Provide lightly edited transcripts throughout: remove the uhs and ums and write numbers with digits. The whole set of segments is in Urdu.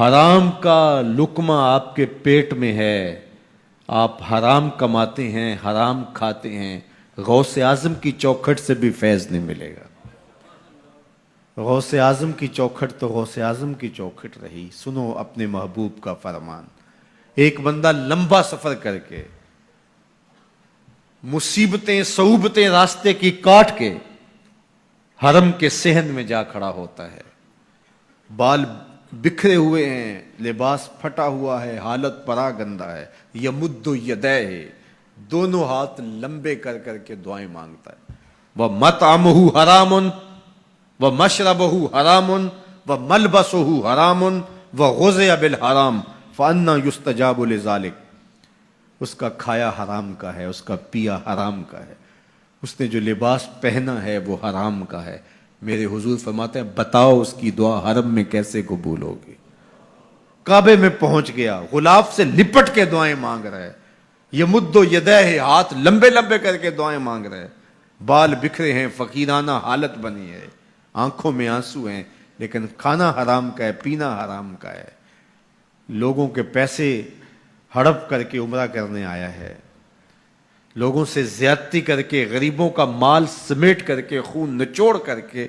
حرام کا لقمہ آپ کے پیٹ میں ہے، آپ حرام کماتے ہیں، حرام کھاتے ہیں، غوث اعظم کی چوکھٹ سے بھی فیض نہیں ملے گا۔ غوث اعظم کی چوکھٹ تو غوث اعظم کی چوکھٹ رہی۔ سنو اپنے محبوب کا فرمان۔ ایک بندہ لمبا سفر کر کے مصیبتیں صعوبتیں راستے کی کاٹ کے حرم کے صحن میں جا کھڑا ہوتا ہے، بال بکھرے ہوئے ہیں، لباس پھٹا ہوا ہے، حالت پرا گندہ ہے، یمد یدیہ، دونوں ہاتھ لمبے کر کر کے دعائیں مانگتا ہے۔ وَمَطْعَمُهُ حَرَامٌ وَمَشْرَبُهُ حَرَامٌ وَمَلْبَسُهُ حَرَامٌ وَغُذِيَ بِالْحَرَامِ فَأَنَّىٰ يُسْتَجَابُ لِذَٰلِكَ۔ اس کا کھایا حرام کا ہے، اس کا پیا حرام کا ہے، اس نے جو لباس پہنا ہے وہ حرام کا ہے۔ میرے حضور فرماتے ہیں بتاؤ اس کی دعا حرم میں کیسے قبول ہوگی؟ کعبے میں پہنچ گیا، غلاف سے لپٹ کے دعائیں مانگ رہا ہے، یمد یدیہ، ہاتھ لمبے لمبے کر کے دعائیں مانگ رہے ہیں، بال بکھرے ہیں، فقیرانہ حالت بنی ہے، آنکھوں میں آنسو ہیں، لیکن کھانا حرام کا ہے، پینا حرام کا ہے، لوگوں کے پیسے ہڑپ کر کے عمرہ کرنے آیا ہے، لوگوں سے زیادتی کر کے، غریبوں کا مال سمیٹ کر کے، خون نچوڑ کر کے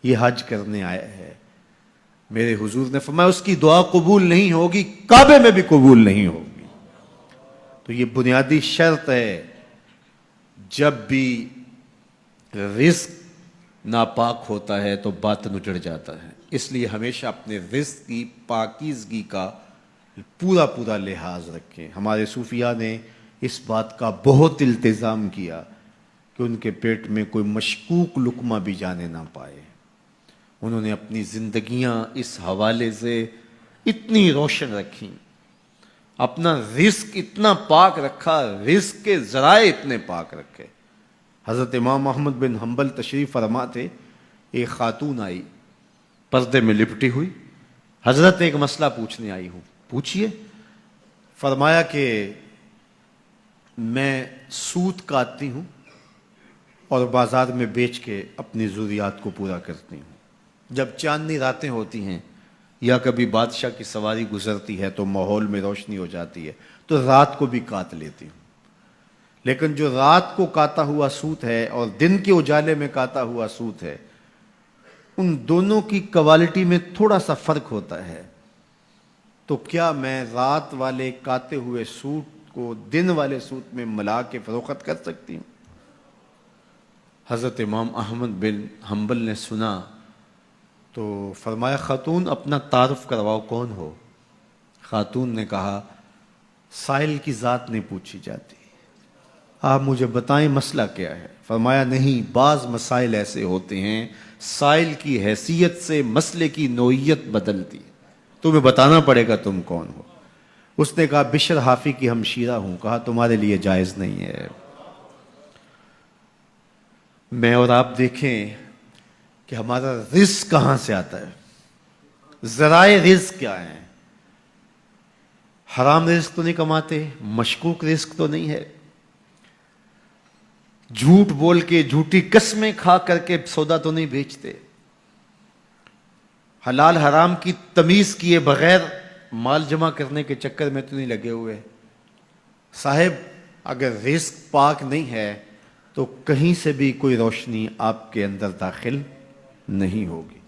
یہ حج کرنے آیا ہے۔ میرے حضور نے فرمایا اس کی دعا قبول نہیں ہوگی، کعبے میں بھی قبول نہیں ہوگی۔ تو یہ بنیادی شرط ہے، جب بھی رزق ناپاک ہوتا ہے تو باطن اجڑ جاتا ہے۔ اس لیے ہمیشہ اپنے رزق کی پاکیزگی کا پورا لحاظ رکھیں۔ ہمارے صوفیاء نے اس بات کا بہت التزام کیا کہ ان کے پیٹ میں کوئی مشکوک لقمہ بھی جانے نہ پائے۔ انہوں نے اپنی زندگیاں اس حوالے سے اتنی روشن رکھیں، اپنا رزق اتنا پاک رکھا، رزق کے ذرائع اتنے پاک رکھے۔ حضرت امام احمد بن حنبل تشریف فرما تھے، ایک خاتون آئی پردے میں لپٹی ہوئی، حضرت ایک مسئلہ پوچھنے آئی ہوں، پوچھئے۔ فرمایا کہ میں سوت کاٹتی ہوں اور بازار میں بیچ کے اپنی ضروریات کو پورا کرتی ہوں۔ جب چاندنی راتیں ہوتی ہیں یا کبھی بادشاہ کی سواری گزرتی ہے تو ماحول میں روشنی ہو جاتی ہے، تو رات کو بھی کاٹ لیتی ہوں، لیکن جو رات کو کاتا ہوا سوت ہے اور دن کے اجالے میں کاتا ہوا سوت ہے، ان دونوں کی کوالٹی میں تھوڑا سا فرق ہوتا ہے۔ تو کیا میں رات والے کاتے ہوئے سوٹ کو دن والے سوٹ میں ملا کے فروخت کر سکتی ہوں؟ حضرت امام احمد بن حنبل نے سنا تو فرمایا خاتون اپنا تعارف کرواؤ، کون ہو؟ خاتون نے کہا سائل کی ذات نہیں پوچھی جاتی، آپ مجھے بتائیں مسئلہ کیا ہے؟ فرمایا نہیں، بعض مسائل ایسے ہوتے ہیں سائل کی حیثیت سے مسئلے کی نوعیت بدلتی، تمہیں بتانا پڑے گا تم کون ہو۔ اس نے کہا بشر حافی کی ہمشیرہ ہوں۔ کہا تمہارے لیے جائز نہیں ہے۔ میں اور آپ دیکھیں کہ ہمارا رزق کہاں سے آتا ہے، ذرائع رزق کیا ہیں؟ حرام رزق تو نہیں کماتے، مشکوک رزق تو نہیں ہے، جھوٹ بول کے جھوٹی قسمیں کھا کر کے سودا تو نہیں بیچتے، حلال حرام کی تمیز کیے بغیر مال جمع کرنے کے چکر میں تو نہیں لگے ہوئے۔ صاحب اگر رزق پاک نہیں ہے تو کہیں سے بھی کوئی روشنی آپ کے اندر داخل نہیں ہوگی۔